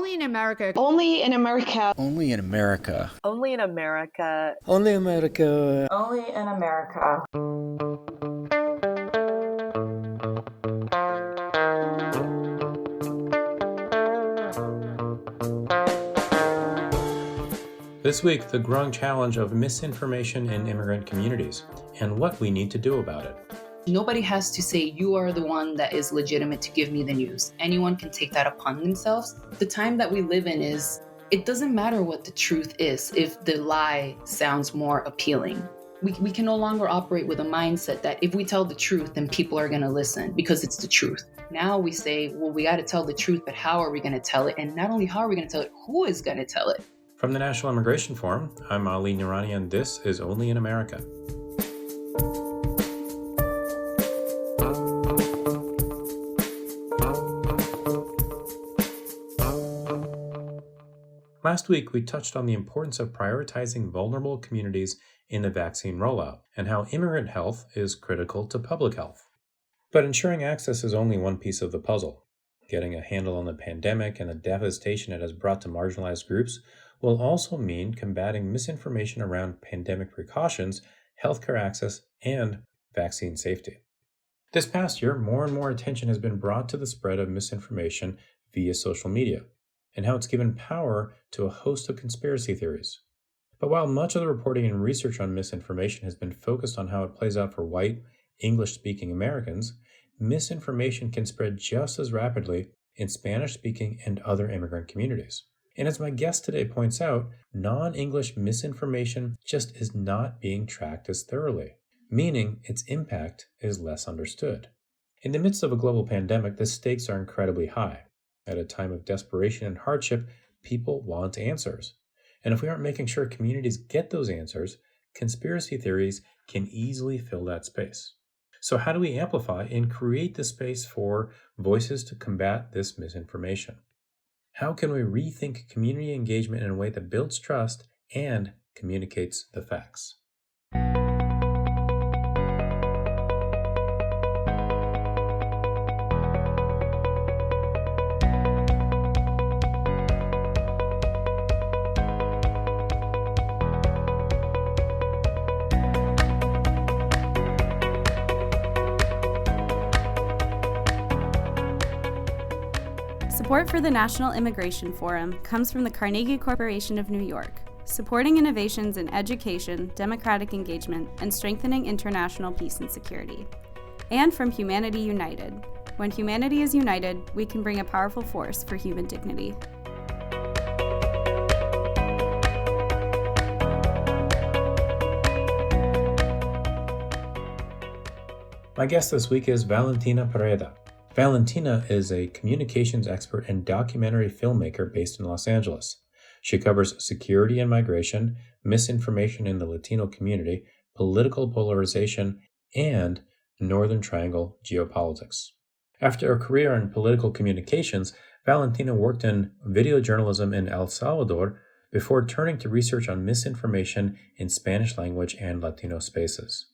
Only in America. Only in America. Only in America. Only in America. Only America. Only in America. This week, the growing challenge of misinformation in immigrant communities and what we need to do about it. Nobody has to say, you are the one that is legitimate to give me the news. Anyone can take that upon themselves. The time that we live in it doesn't matter what the truth is if the lie sounds more appealing. We can no longer operate with a mindset that if we tell the truth, then people are going to listen because it's the truth. Now we say, well, we got to tell the truth, but how are we going to tell it? And not only how are we going to tell it, who is going to tell it? From the National Immigration Forum, I'm Ali Noorani, and this is Only in America. Last week, we touched on the importance of prioritizing vulnerable communities in the vaccine rollout and how immigrant health is critical to public health. But ensuring access is only one piece of the puzzle. Getting a handle on the pandemic and the devastation it has brought to marginalized groups will also mean combating misinformation around pandemic precautions, healthcare access, and vaccine safety. This past year, more and more attention has been brought to the spread of misinformation via social media, and how it's given power to a host of conspiracy theories. But while much of the reporting and research on misinformation has been focused on how it plays out for white, English-speaking Americans, misinformation can spread just as rapidly in Spanish-speaking and other immigrant communities. And as my guest today points out, non-English misinformation just is not being tracked as thoroughly, meaning its impact is less understood. In the midst of a global pandemic, the stakes are incredibly high. At a time of desperation and hardship, people want answers. And if we aren't making sure communities get those answers, conspiracy theories can easily fill that space. So how do we amplify and create the space for voices to combat this misinformation? How can we rethink community engagement in a way that builds trust and communicates the facts? Support for the National Immigration Forum comes from the Carnegie Corporation of New York, supporting innovations in education, democratic engagement, and strengthening international peace and security. And from Humanity United. When humanity is united, we can bring a powerful force for human dignity. My guest this week is Valentina Pereda. Valentina is a communications expert and documentary filmmaker based in Los Angeles. She covers security and migration, misinformation in the Latino community, political polarization, and Northern Triangle geopolitics. After a career in political communications, Valentina worked in video journalism in El Salvador before turning to research on misinformation in Spanish language and Latino spaces.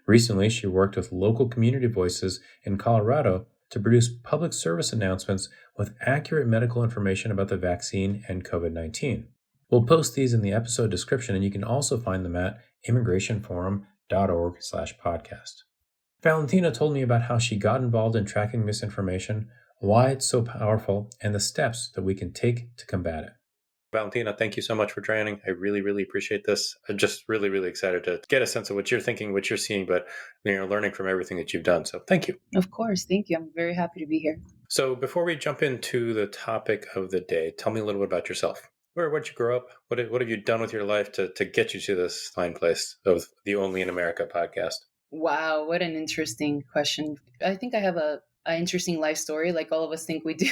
Recently, she worked with local community voices in Colorado to produce public service announcements with accurate medical information about the vaccine and COVID-19. We'll post these in the episode description, and you can also find them at immigrationforum.org/podcast. Valentina told me about how she got involved in tracking misinformation, why it's so powerful, and the steps that we can take to combat it. Valentina, thank you so much for joining. I really, really appreciate this. I'm just really, really excited to get a sense of what you're thinking, what you're seeing, but learning from everything that you've done. So thank you. Of course. Thank you. I'm very happy to be here. So before we jump into the topic of the day, tell me a little bit about yourself. Where'd you grow up? What have you done with your life to get you to this fine place of the Only in America podcast? Wow, what an interesting question. I think I have an interesting life story, like all of us think we do,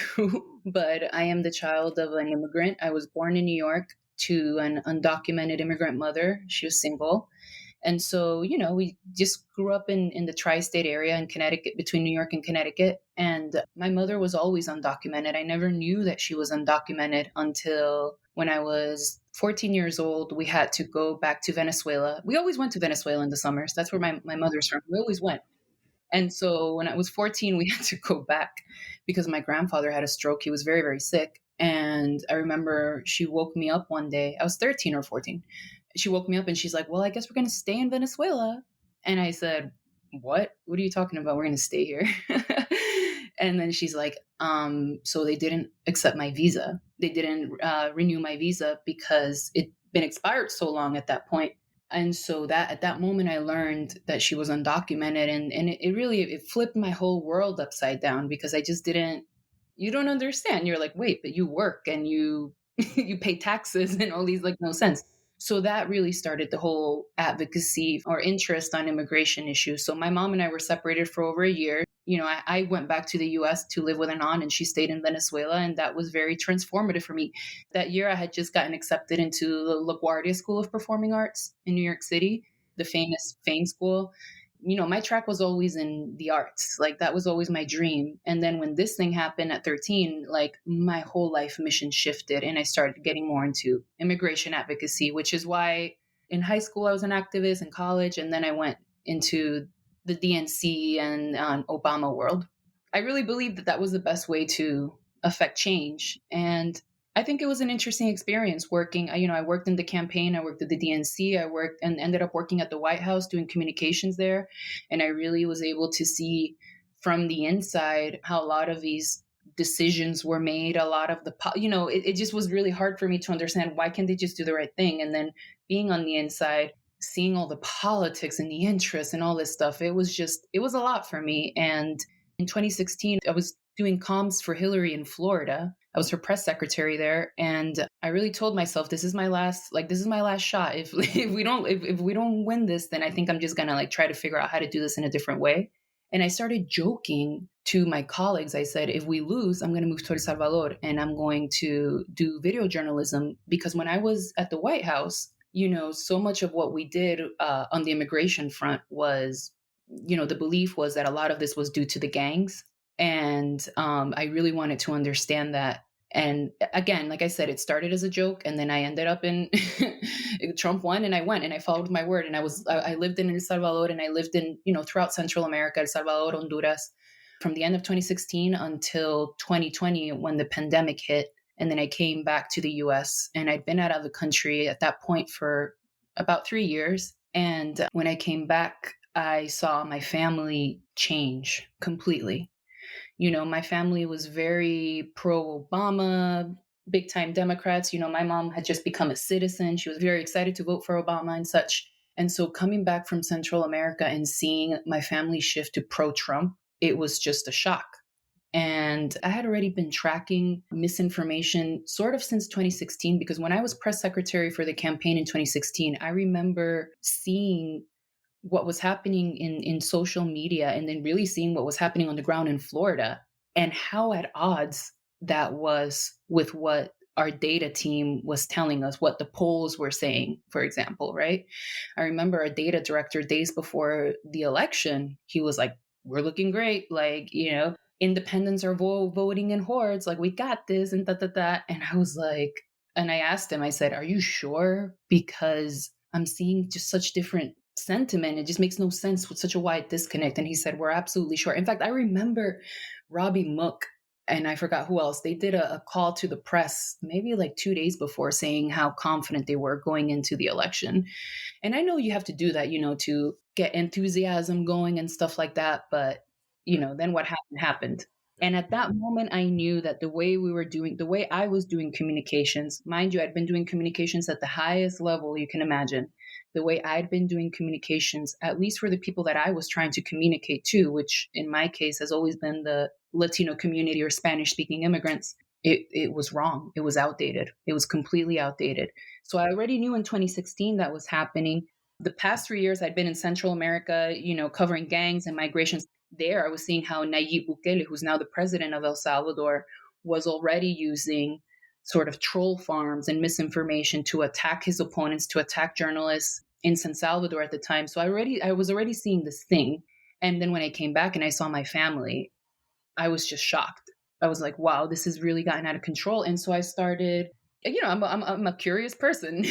but I am the child of an immigrant. I was born in New York to an undocumented immigrant mother. She was single. And so, we just grew up in the tri-state area in Connecticut, between New York and Connecticut. And my mother was always undocumented. I never knew that she was undocumented until when I was 14 years old. We had to go back to Venezuela. We always went to Venezuela in the summers. That's where my mother's from. We always went. And so when I was 14, we had to go back because my grandfather had a stroke. He was very, very sick. And I remember she woke me up one day. I was 13 or 14. She woke me up and she's like, well, I guess we're going to stay in Venezuela. And I said, what? What are you talking about? We're going to stay here. And then she's like, so they didn't accept my visa. They didn't renew my visa because it'd been expired so long at that point. And so that at that moment, I learned that she was undocumented, and it really, it flipped my whole world upside down, because I just didn't, you don't understand. You're like, wait, but you work and you, you pay taxes and all these, like, no sense. So that really started the whole advocacy or interest on immigration issues. So my mom and I were separated for over a year. You know, I went back to the US to live with an aunt, and she stayed in Venezuela. And that was very transformative for me. That year, I had just gotten accepted into the LaGuardia School of Performing Arts in New York City, the famous Fame School. You know, my track was always in the arts. Like, that was always my dream. And then when this thing happened at 13, like, my whole life mission shifted, and I started getting more into immigration advocacy, which is why in high school I was an activist, in college, and then I went into the DNC and Obama world. I really believed that that was the best way to affect change. And I think it was an interesting experience working. You know, I worked in the campaign, I worked at the DNC, I worked and ended up working at the White House doing communications there. And I really was able to see from the inside how a lot of these decisions were made, a lot of the, you know, it just was really hard for me to understand, why can't they just do the right thing? And then being on the inside, seeing all the politics and the interests and all this stuff, it was a lot for me. And in 2016, I was doing comms for Hillary in Florida. I was her press secretary there. And I really told myself, this is my last shot. If we don't win this, then I think I'm just going to, like, try to figure out how to do this in a different way. And I started joking to my colleagues. I said, if we lose, I'm going to move to El Salvador and I'm going to do video journalism. Because when I was at the White House, you know, so much of what we did on the immigration front was, you know, the belief was that a lot of this was due to the gangs. And I really wanted to understand that. And again, like I said, it started as a joke, and then I ended up in Trump won, and I went and I followed my word. And I lived in El Salvador, and I lived in, you know, throughout Central America, El Salvador, Honduras, from the end of 2016 until 2020 when the pandemic hit. And then I came back to the US, and I'd been out of the country at that point for about 3 years. And when I came back, I saw my family change completely. You know, my family was very pro-Obama, big-time Democrats. You know, my mom had just become a citizen. She was very excited to vote for Obama and such. And so coming back from Central America and seeing my family shift to pro-Trump, it was just a shock. And I had already been tracking misinformation sort of since 2016, because when I was press secretary for the campaign in 2016, I remember seeing what was happening in social media, and then really seeing what was happening on the ground in Florida, and how at odds that was with what our data team was telling us, what the polls were saying, for example, right? I remember our data director, days before the election, he was like, we're looking great. Like, you know, independents are voting in hordes. Like, we got this and that. And I was like, and I asked him, I said, are you sure? Because I'm seeing just such different sentiment. It just makes no sense with such a wide disconnect. And he said, we're absolutely sure. In fact, I remember Robbie Mook and I forgot who else. They did a call to the press maybe like 2 days before, saying how confident they were going into the election. And I know you have to do that, you know, to get enthusiasm going and stuff like that. But, you know, then what happened. And at that moment, I knew that the way I was doing communications, mind you, I'd been doing communications at the highest level you can imagine. The way I'd been doing communications, at least for the people that I was trying to communicate to, which in my case has always been the Latino community or Spanish-speaking immigrants, it was wrong. It was outdated. It was completely outdated. So I already knew in 2016 that was happening. The past 3 years I'd been in Central America, you know, covering gangs and migrations. There, I was seeing how Nayib Bukele, who's now the president of El Salvador, was already using sort of troll farms and misinformation to attack his opponents, to attack journalists in San Salvador at the time. So I was already seeing this thing. And then when I came back and I saw my family, I was just shocked. I was like, wow, this has really gotten out of control. And so I started, you know, I'm a curious person.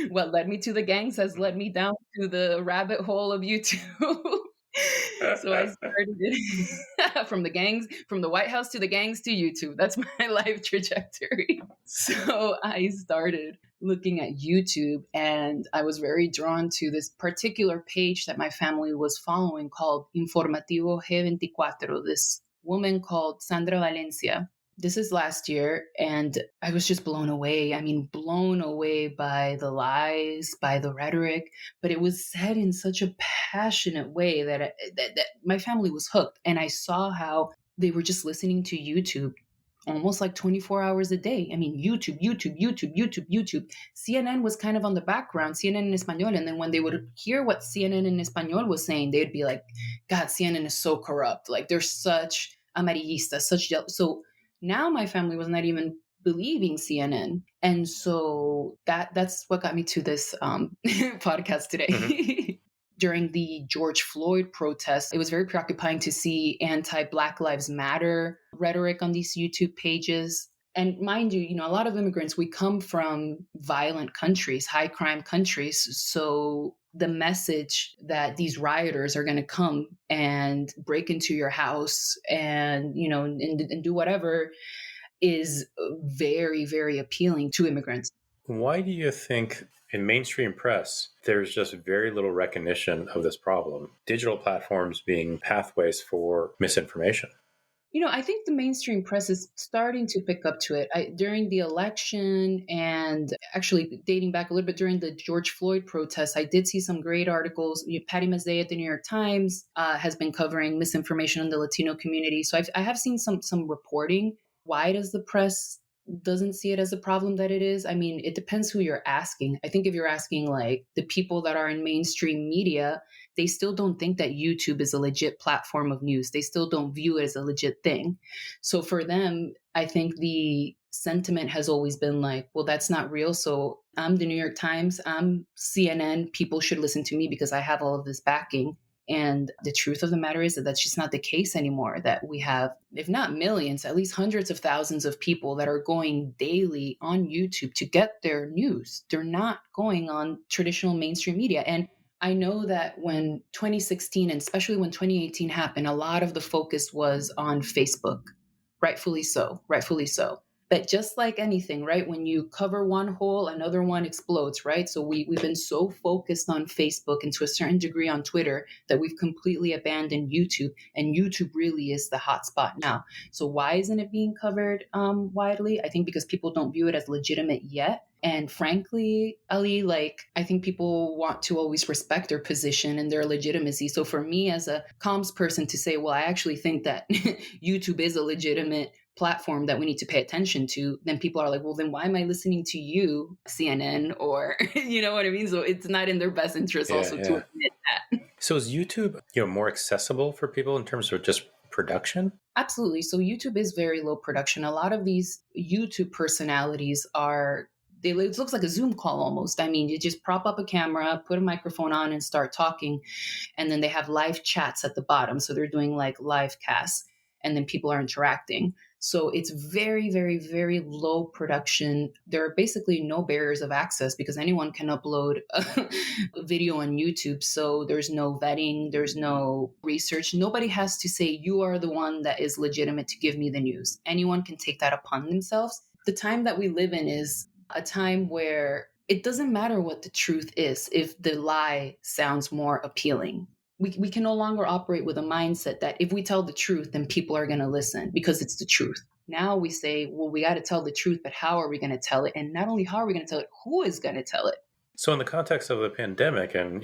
What led me to the gangs has led me down to the rabbit hole of YouTube. So I started it from from the White House to the gangs to YouTube. That's my life trajectory. So I started looking at YouTube, and I was very drawn to this particular page that my family was following called Informativo G24, this woman called Sandra Valencia. This is last year, and I was just blown away. I mean, blown away by the lies, by the rhetoric, but it was said in such a passionate way that my family was hooked. And I saw how they were just listening to YouTube almost like 24 hours a day. I mean, YouTube. CNN was kind of on the background, CNN in Espanol. And then when they would hear what CNN in Espanol was saying, they'd be like, God, CNN is so corrupt. Like, they're such amarillistas, so now my family was not even believing CNN. And so that's what got me to this podcast today. Mm-hmm. During the George Floyd protests, it was very preoccupying to see anti-Black Lives Matter rhetoric on these YouTube pages. And mind you, a lot of immigrants, we come from violent countries, high crime countries. So the message that these rioters are going to come and break into your house and, and do whatever is very, very appealing to immigrants. Why do you think in mainstream press, there's just very little recognition of this problem? Digital platforms being pathways for misinformation. I think the mainstream press is starting to pick up to it. During the election, and actually dating back a little bit during the George Floyd protests, I did see some great articles. Patty Mazzei at the New York Times has been covering misinformation in the Latino community. So I have seen some reporting. Why does the press doesn't see it as a problem that it is? I mean, it depends who you're asking. I think if you're asking like the people that are in mainstream media, they still don't think that YouTube is a legit platform of news. They still don't view it as a legit thing. So for them, I think the sentiment has always been like, well, that's not real. So I'm the New York Times, I'm CNN. People should listen to me because I have all of this backing. And the truth of the matter is that that's just not the case anymore, that we have, if not millions, at least hundreds of thousands of people that are going daily on YouTube to get their news. They're not going on traditional mainstream media. And I know that when 2016 and especially when 2018 happened, a lot of the focus was on Facebook. Rightfully so. But just like anything, right? When you cover one hole, another one explodes, right? So we've been so focused on Facebook and to a certain degree on Twitter that we've completely abandoned YouTube. And YouTube really is the hotspot now. So why isn't it being covered widely? I think because people don't view it as legitimate yet. And frankly, Ali, I think people want to always respect their position and their legitimacy. So for me as a comms person to say, well, I actually think that YouTube is a legitimate platform that we need to pay attention to, then people are like, well, then why am I listening to you, CNN, or you know what I mean? So it's not in their best interest to admit that. So is YouTube, more accessible for people in terms of just production? Absolutely. So YouTube is very low production. A lot of these YouTube personalities it looks like a Zoom call almost. I mean, you just prop up a camera, put a microphone on and start talking. And then they have live chats at the bottom. So they're doing like live casts and then people are interacting. So it's very, very, very low production. There are basically no barriers of access because anyone can upload a video on YouTube. So there's no vetting, there's no research. Nobody has to say, you are the one that is legitimate to give me the news. Anyone can take that upon themselves. The time that we live in is a time where it doesn't matter what the truth is if the lie sounds more appealing. We can no longer operate with a mindset that if we tell the truth, then people are going to listen because it's the truth. Now we say, well, we got to tell the truth, but how are we going to tell it? And not only how are we going to tell it, who is going to tell it? So in the context of the pandemic and,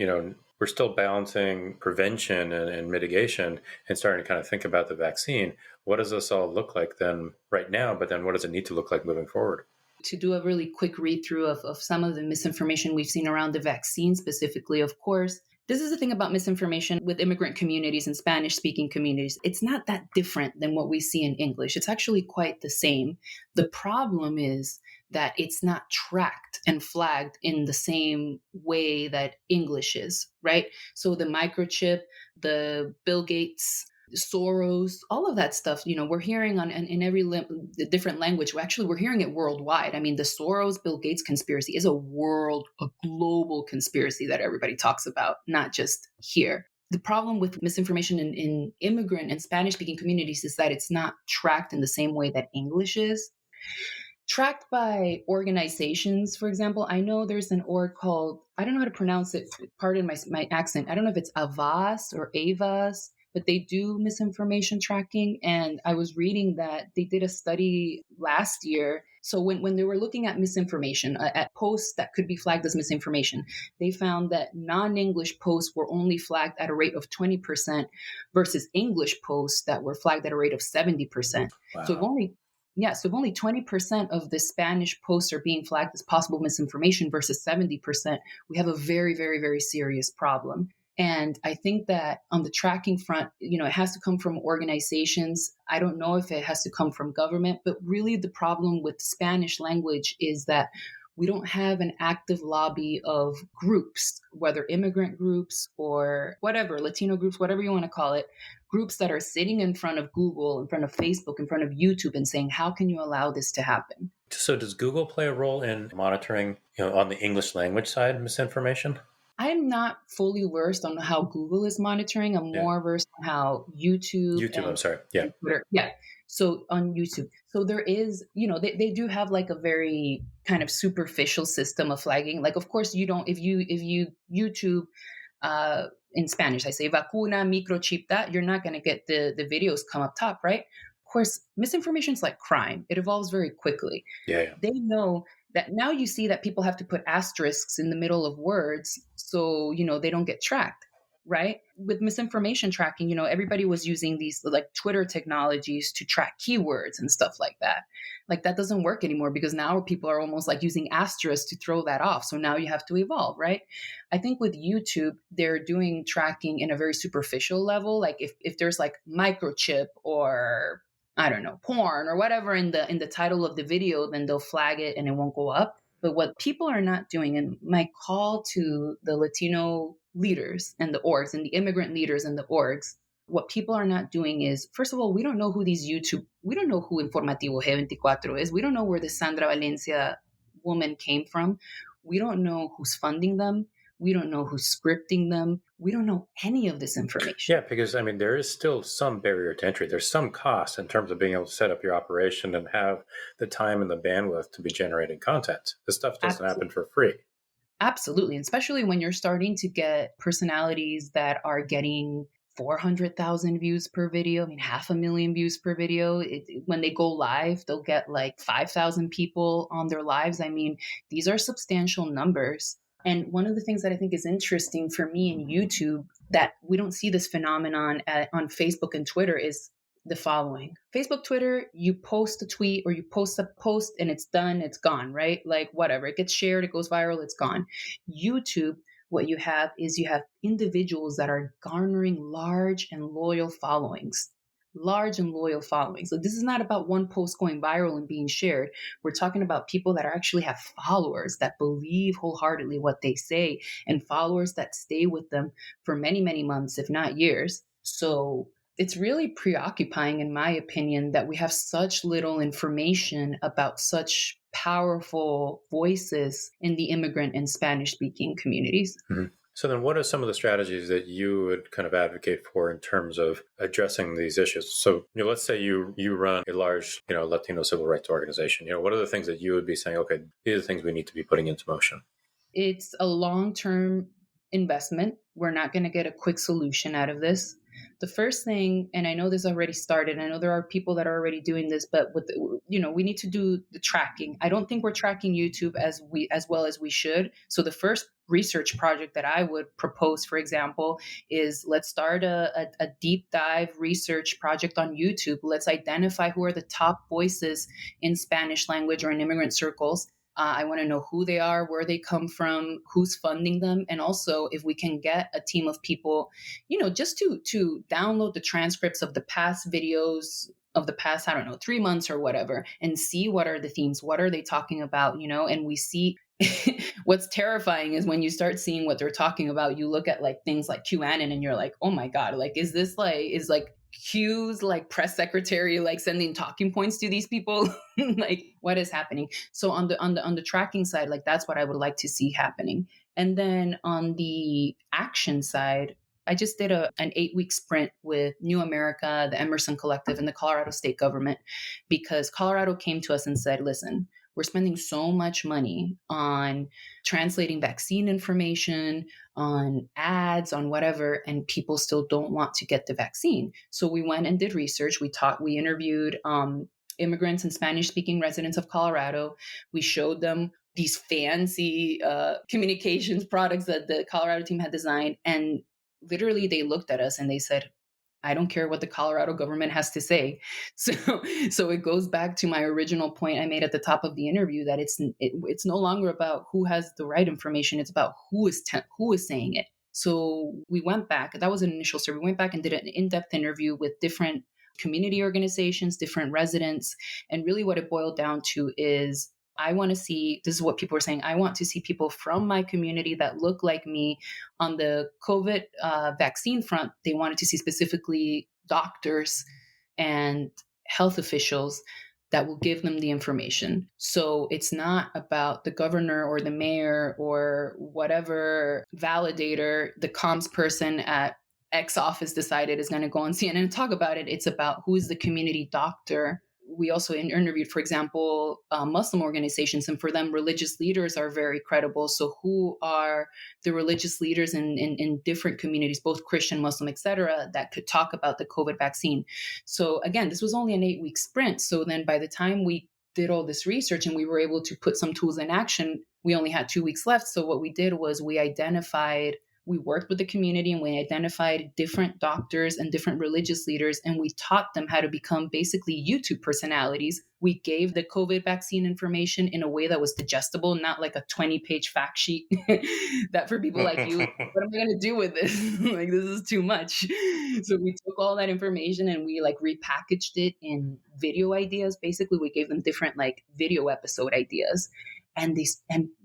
we're still balancing prevention and mitigation and starting to kind of think about the vaccine, what does this all look like then right now? But then what does it need to look like moving forward? To do a really quick read through of some of the misinformation we've seen around the vaccine specifically, of course. This is the thing about misinformation with immigrant communities and Spanish-speaking communities. It's not that different than what we see in English. It's actually quite the same. The problem is that it's not tracked and flagged in the same way that English is, right? So the microchip, the Bill Gates, Soros, all of that stuff, we're hearing in every different language. We're hearing it worldwide. I mean, the Soros, Bill Gates conspiracy is a global conspiracy that everybody talks about, not just here. The problem with misinformation in immigrant and Spanish-speaking communities is that it's not tracked in the same way that English is. Tracked by organizations, for example, I know there's an org called, I don't know how to pronounce it, pardon my accent. I don't know if it's Avas or Avas, but they do misinformation tracking. And I was reading that they did a study last year. So when they were looking at misinformation, at posts that could be flagged as misinformation, they found that non-English posts were only flagged at a rate of 20% versus English posts that were flagged at a rate of 70%. Wow. So if only 20% of the Spanish posts are being flagged as possible misinformation versus 70%, we have a very, very, very serious problem. And I think that on the tracking front, it has to come from organizations. I don't know if it has to come from government, but really the problem with Spanish language is that we don't have an active lobby of groups, whether immigrant groups or whatever, Latino groups, whatever you want to call it, groups that are sitting in front of Google, in front of Facebook, in front of YouTube and saying, how can you allow this to happen? So does Google play a role in monitoring, on the English language side, misinformation? I'm not fully versed on how Google is monitoring. I'm more versed on how YouTube. And Twitter. Yeah. So on YouTube. So there is, they do have like a very kind of superficial system of flagging. Like, of course, if you YouTube in Spanish, I say vacuna, microchip, that you're not going to get the videos come up top, right? Of course, misinformation is like crime. It evolves very quickly. Yeah. They know that now you see that people have to put asterisks in the middle of words so, they don't get tracked, right? With misinformation tracking, everybody was using these like Twitter technologies to track keywords and stuff like that. Like that doesn't work anymore because now people are almost like using asterisks to throw that off. So now you have to evolve, right? I think with YouTube, they're doing tracking in a very superficial level. Like if there's like microchip or I don't know, porn or whatever in the title of the video, then they'll flag it and it won't go up. But what people are not doing, and my call to the Latino leaders and the orgs and the immigrant leaders and the orgs, what people are not doing is, first of all, we don't know who we don't know who Informativo G24 is. We don't know where the Sandra Valencia woman came from. We don't know who's funding them. We don't know who's scripting them. We don't know any of this information. Yeah, because there is still some barrier to entry. There's some cost in terms of being able to set up your operation and have the time and the bandwidth to be generating content. This stuff doesn't happen for free. Absolutely. And especially when you're starting to get personalities that are getting 400,000 views per video. 500,000 views per video. When they go live, they'll get like 5,000 people on their lives. These are substantial numbers. And one of the things that I think is interesting for me in YouTube that we don't see this phenomenon on Facebook and Twitter is the following. Facebook, Twitter, you post a tweet or you post a post and it's done, it's gone, right? Like whatever, it gets shared, it goes viral, it's gone. YouTube, what you have is you have individuals that are garnering large and loyal followings. So this is not about one post going viral and being shared. We're talking about people that actually have followers that believe wholeheartedly what they say and followers that stay with them for many, many months, if not years. So it's really preoccupying, in my opinion, that we have such little information about such powerful voices in the immigrant and Spanish-speaking communities. Mm-hmm. So then what are some of the strategies that you would kind of advocate for in terms of addressing these issues? So, let's say you run a large, Latino civil rights organization. What are the things that you would be saying, okay, these are the things we need to be putting into motion? It's a long-term investment. We're not going to get a quick solution out of this. The first thing, and I know this already started, I know there are people that are already doing this, but we need to do the tracking. I don't think we're tracking YouTube as well as we should. So the first research project that I would propose, for example, is let's start a deep dive research project on YouTube. Let's identify who are the top voices in Spanish language or in immigrant circles. I want to know who they are, where they come from, who's funding them. And also if we can get a team of people, just to download the transcripts of the past videos of the past, 3 months or whatever, and see what are the themes, what are they talking about, and we see what's terrifying is when you start seeing what they're talking about, you look at like things like QAnon and you're like, oh my God, like, is Q's like press secretary like sending talking points to these people? Like what is happening? So on the tracking side, like that's what I would like to see happening. And then on the action side, I just did an 8-week sprint with New America, the Emerson Collective, and the Colorado state government, because Colorado came to us and said, listen, we're spending so much money on translating vaccine information, on ads, on whatever, and people still don't want to get the vaccine. So we went and did research. We interviewed immigrants and Spanish-speaking residents of Colorado. We showed them these fancy communications products that the Colorado team had designed. And literally they looked at us and they said, I don't care what the Colorado government has to say. So it goes back to my original point I made at the top of the interview, that it's no longer about who has the right information. It's about who is saying it. So we went back. That was an initial survey. We went back and did an in-depth interview with different community organizations, different residents. And really what it boiled down to is, I want to see, this is what people are saying, I want to see people from my community that look like me on the COVID vaccine front. They wanted to see specifically doctors and health officials that will give them the information. So it's not about the governor or the mayor or whatever validator the comms person at X office decided is going to go on CNN and talk about it. It's about who is the community doctor. We also interviewed, for example, Muslim organizations, and for them, religious leaders are very credible. So who are the religious leaders in different communities, both Christian, Muslim, et cetera, that could talk about the COVID vaccine? So again, this was only an 8-week sprint. So then by the time we did all this research and we were able to put some tools in action, we only had 2 weeks left. So what we did was we worked with the community and we identified different doctors and different religious leaders, and we taught them how to become basically YouTube personalities. We gave the COVID vaccine information in a way that was digestible, not like a 20-page fact sheet that for people like you, what am I going to do with this? Like, this is too much. So we took all that information and we like repackaged it in video ideas. Basically, we gave them different like video episode ideas. And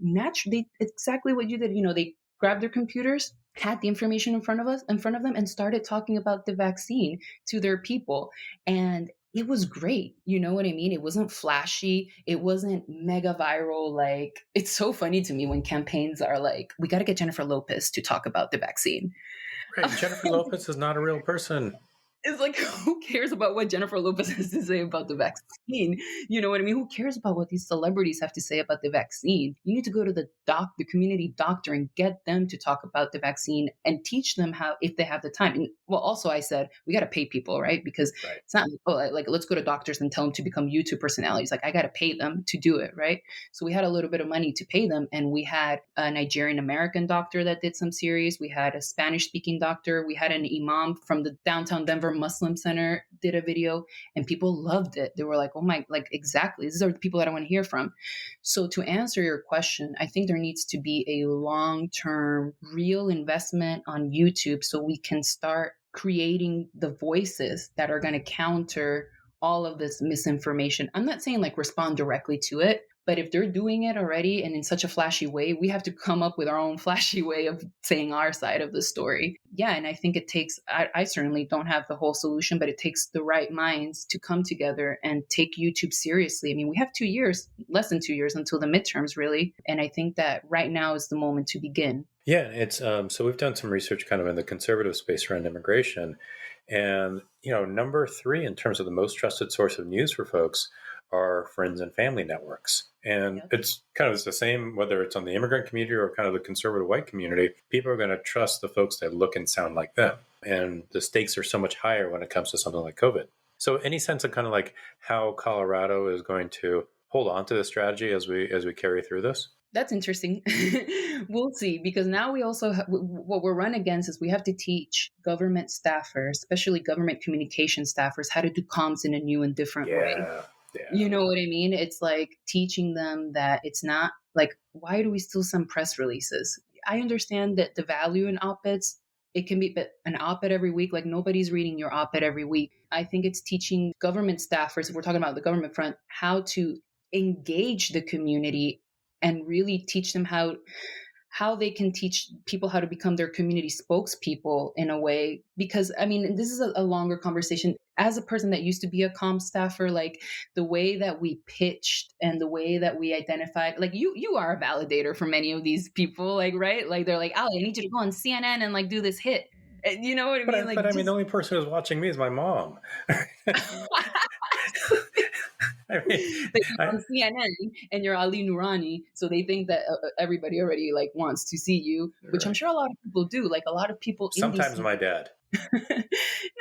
naturally, exactly what you did, they grabbed their computers, had the information in front of them, and started talking about the vaccine to their people. And it was great. You know what I mean? It wasn't flashy. It wasn't mega viral. Like, it's so funny to me when campaigns are like, we got to get Jennifer Lopez to talk about the vaccine. Right. Jennifer Lopez is not a real person. It's like, who cares about what Jennifer Lopez has to say about the vaccine? You know what I mean? Who cares about what these celebrities have to say about the vaccine? You need to go to the community doctor and get them to talk about the vaccine and teach them how, if they have the time. And well, also I said, we got to pay people, right? Because It's not like, let's go to doctors and tell them to become YouTube personalities. Like, I got to pay them to do it, right? So we had a little bit of money to pay them. And we had a Nigerian American doctor that did some series. We had a Spanish speaking doctor. We had an imam from the downtown Denver Muslim Center did a video, and people loved it. They were like, oh my, like, exactly. These are the people that I want to hear from. So to answer your question, I think there needs to be a long-term real investment on YouTube so we can start creating the voices that are going to counter all of this misinformation. I'm not saying like respond directly to it, but if they're doing it already and in such a flashy way, we have to come up with our own flashy way of saying our side of the story. Yeah, and I think it takes, I certainly don't have the whole solution, but it takes the right minds to come together and take YouTube seriously. I mean, we have 2 years, less than 2 years until the midterms, really. And I think that right now is the moment to begin. Yeah, it's so we've done some research kind of in the conservative space around immigration. And, number 3 in terms of the most trusted source of news for folks are friends and family networks. And it's kind of the same, whether it's on the immigrant community or kind of the conservative white community, people are going to trust the folks that look and sound like them. And the stakes are so much higher when it comes to something like COVID. So any sense of kind of like how Colorado is going to hold on to this strategy as we carry through this? That's interesting. We'll see, because now we also what we're run against is we have to teach government staffers, especially government communication staffers, how to do comms in a new and different way. Yeah. You know what I mean? It's like teaching them that it's not like, why do we still send press releases? I understand that the value in op-eds, it can be, but an op-ed every week, like nobody's reading your op-ed every week. I think it's teaching government staffers, if we're talking about the government front, how to engage the community and really teach them how they can teach people how to become their community spokespeople in a way. Because, I mean, this is a longer conversation. As a person that used to be a comm staffer, like the way that we pitched and the way that we identified, like you are a validator for many of these people, like, right? Like they're like, Ali, I need you to go on CNN and like do this hit. And you know what I mean? Like, But I mean, just the only person who's watching me is my mom. I mean, that you're on CNN and you're Ali Noorani, so they think that everybody already like wants to see you, which I'm right. sure a lot of people do. Like a lot of people in Sometimes DC. my dad.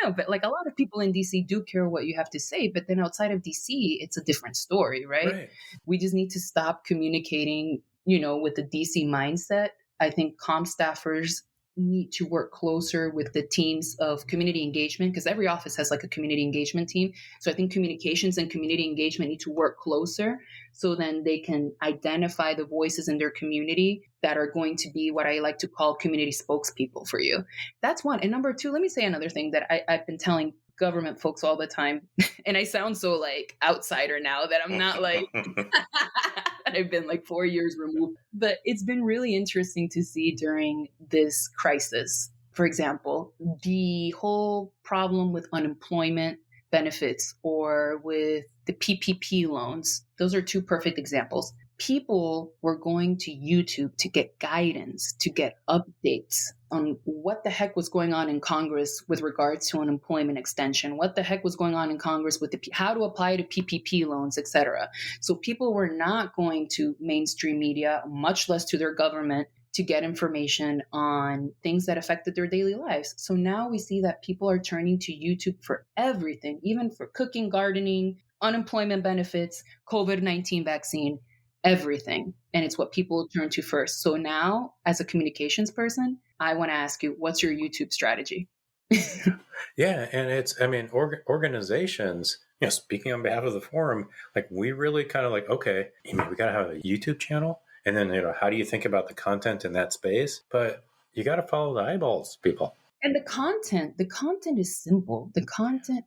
No, but like a lot of people in DC do care what you have to say, but then outside of DC, it's a different story, right? Right. We just need to stop communicating, with the DC mindset. I think comm staffers need to work closer with the teams of community engagement because every office has like a community engagement team. So I think communications and community engagement need to work closer so then they can identify the voices in their community that are going to be what I like to call community spokespeople for you. That's one. And number two, let me say another thing that I've been telling government folks all the time. And I sound so like outsider now that I'm not like, I've been like 4 years removed. But it's been really interesting to see during this crisis, for example, the whole problem with unemployment benefits or with the PPP loans. Those are two perfect examples. People were going to YouTube to get guidance, to get updates on what the heck was going on in Congress with regards to unemployment extension, what the heck was going on in Congress with how to apply to PPP loans, etc. So people were not going to mainstream media, much less to their government, to get information on things that affected their daily lives. So now we see that people are turning to YouTube for everything, even for cooking, gardening, unemployment benefits, COVID-19 vaccine, everything. And it's what people turn to first. So now, as a communications person, I want to ask you, what's your YouTube strategy? Yeah, and I mean, organizations, speaking on behalf of the forum, like we really kind of like, okay, we got to have a YouTube channel. And then, how do you think about the content in that space? But you got to follow the eyeballs, people. And the content is simple. The content,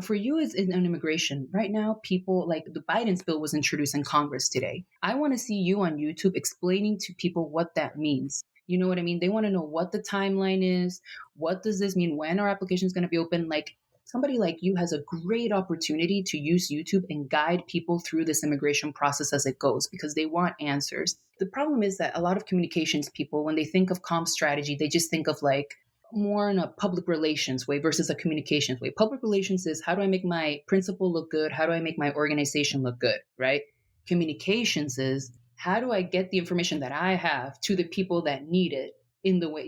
for you is in immigration. Right now, people like the Biden's bill was introduced in Congress today. I want to see you on YouTube explaining to people what that means. You know what I mean? They want to know what the timeline is. What does this mean? When our application is going to be open? Like somebody like you has a great opportunity to use YouTube and guide people through this immigration process as it goes because they want answers. The problem is that a lot of communications people, when they think of comm strategy, they just think of like more in a public relations way versus a communications way. Public relations is how do I make my principal look good? How do I make my organization look good, right? Communications is how do I get the information that I have to the people that need it in the way,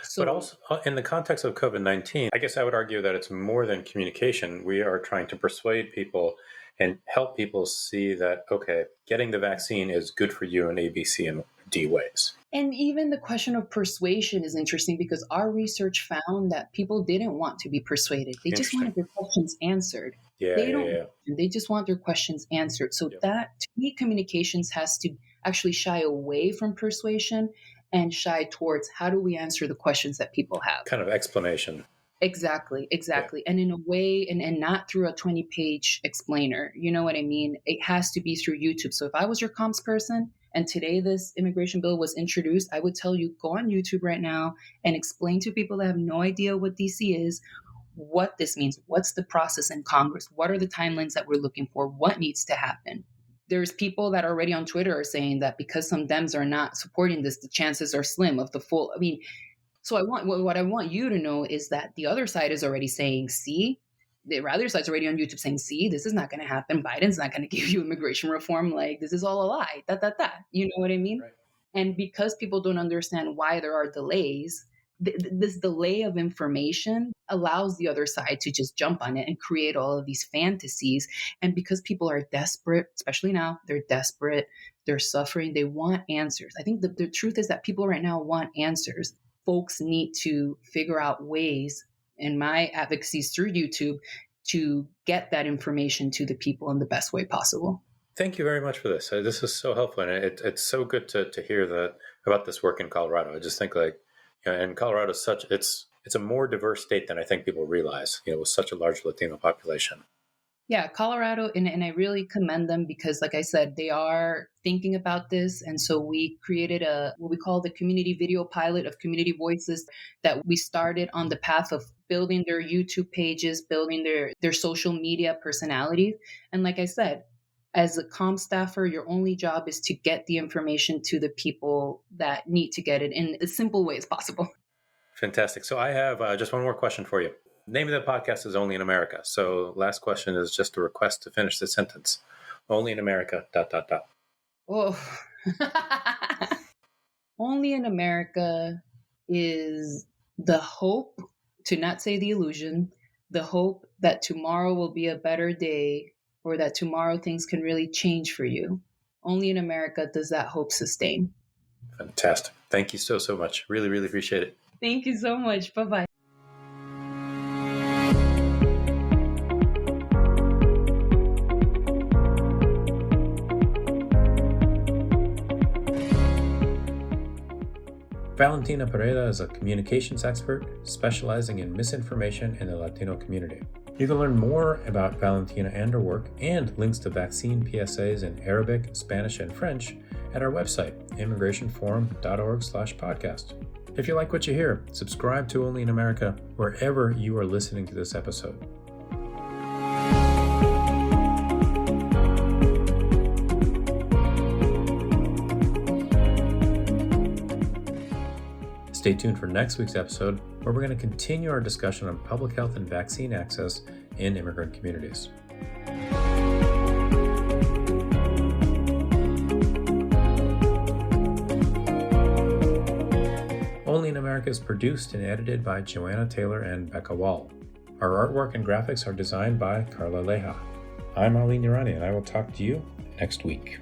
So, but also in the context of COVID-19, I guess I would argue that it's more than communication. We are trying to persuade people and help people see that, okay, getting the vaccine is good for you in A, B, C, and D ways. And even the question of persuasion is interesting because our research found that people didn't want to be persuaded. They just wanted their questions answered. They just want their questions answered. So that, to me, communications has to actually shy away from persuasion and shy towards how do we answer the questions that people have. Kind of explanation. Exactly. Yeah. And in a way, and not through a 20-page explainer. You know what I mean? It has to be through YouTube. So if I was your comms person and today this immigration bill was introduced, I would tell you, go on YouTube right now and explain to people that have no idea what DC is, what this means. What's the process in Congress? What are the timelines that we're looking for? What needs to happen? There's people that already on Twitter are saying that because some Dems are not supporting this, the chances are slim of the full. So what I want you to know is that the other side is already saying, see, the other side's already on YouTube saying, see, this is not going to happen. Biden's not going to give you immigration reform. Like, this is all a lie. You know what I mean? Right. And because people don't understand why there are delays, this delay of information allows the other side to just jump on it and create all of these fantasies. And because people are desperate, especially now, they're desperate, they're suffering, they want answers. I think the truth is that people right now want answers. Folks need to figure out ways, and my advocacy is through YouTube, to get that information to the people in the best way possible. Thank you very much for this. This is so helpful. And it's so good to hear that about this work in Colorado. I just think and Colorado is it's a more diverse state than I think people realize, with such a large Latino population. Yeah, Colorado, and I really commend them because, like I said, they are thinking about this. And so we created what we call the community video pilot of community voices that we started on the path of building their YouTube pages, building their social media personalities. And like I said, as a comm staffer, your only job is to get the information to the people that need to get it in as simple way as possible. Fantastic. So I have just one more question for you. The name of the podcast is Only in America. So last question is just a request to finish the sentence. Only in America, ... Oh. Only in America is the hope, to not say the illusion, the hope that tomorrow will be a better day or that tomorrow things can really change for you. Only in America does that hope sustain. Fantastic. Thank you so much. Really, really appreciate it. Thank you so much. Bye-bye. Valentina Pereda is a communications expert specializing in misinformation in the Latino community. You can learn more about Valentina and her work and links to vaccine PSAs in Arabic, Spanish, and French at our website, immigrationforum.org/podcast. If you like what you hear, subscribe to Only in America wherever you are listening to this episode. Stay tuned for next week's episode, where we're going to continue our discussion on public health and vaccine access in immigrant communities. Only in America is produced and edited by Joanna Taylor and Becca Wall. Our artwork and graphics are designed by Carla Leja. I'm Arlene Urani, and I will talk to you next week.